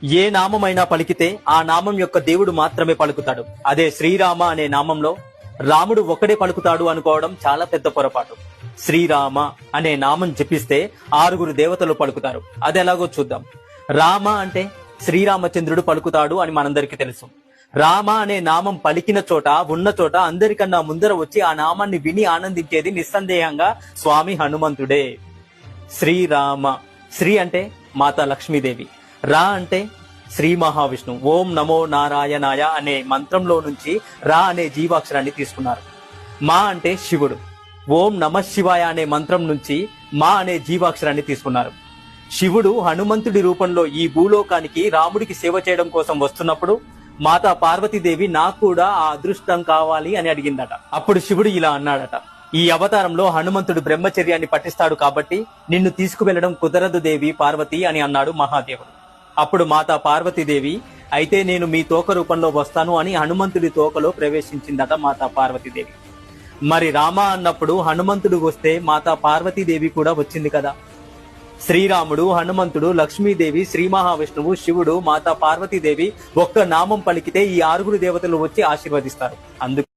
ఏ నామమైనా పలికితే ఆ నామం యొక్క దేవుడు మాత్రమే పలుకుతాడు. అదే శ్రీరామ అనే నామంలో రాముడు ఒక్కడే పలుకుతాడు అనుకోవడం చాలా పెద్ద పొరపాటు. శ్రీరామ అనే నామం జపిస్తే 6 దేవతలు పలుకుతారు. అది ఎలాగో చూద్దాం. రామ అంటే శ్రీరామచంద్రుడు పలుకుతాడు అని మనందరికీ తెలుసు. రామ అనే నామం పలికిన చోట, ఉన్న చోట అందరికన్నా ముందర వచ్చి ఆ నామాన్ని విని ఆనందించేది నిస్సందేహంగా స్వామి హనుమంతుడే. శ్రీరామ, శ్రీ అంటే మాతా లక్ష్మీదేవి, రా అంటే శ్రీ మహావిష్ణు. ఓం నమో నారాయణాయ అనే మంత్రంలో నుంచి రా అనే జీవాక్షరాన్ని తీసుకున్నారు. మా అంటే శివుడు. ఓం నమ శివాయ అనే మంత్రం నుంచి మా అనే జీవాక్షరాన్ని తీసుకున్నారు. శివుడు హనుమంతుడి రూపంలో ఈ భూలోకానికి రాముడికి సేవ చేయడం కోసం వస్తున్నప్పుడు మాతా పార్వతీదేవి నాకు కూడా ఆ అదృష్టం కావాలి అని అడిగిందట. అప్పుడు శివుడు ఇలా అన్నాడట, ఈ అవతారంలో హనుమంతుడు బ్రహ్మచర్యాన్ని పఠిస్తాడు కాబట్టి నిన్ను తీసుకువెళ్లడం కుదరదు దేవి పార్వతి అని అన్నాడు మహాదేవుడు. అప్పుడు మాతా పార్వతీదేవి, అయితే నేను మీ తోక రూపంలో వస్తాను అని హనుమంతుడి తోకలో ప్రవేశించిందట మాతా పార్వతీదేవి. మరి రామ అన్నప్పుడు హనుమంతుడు వస్తే మాతా పార్వతీదేవి కూడా వచ్చింది కదా. శ్రీరాముడు, హనుమంతుడు, లక్ష్మీదేవి, శ్రీ మహావిష్ణువు, శివుడు, మాతా పార్వతీదేవి ఒక్క నామం పలికితే ఈ 6 దేవతలు వచ్చి ఆశీర్వదిస్తారు. అందుకు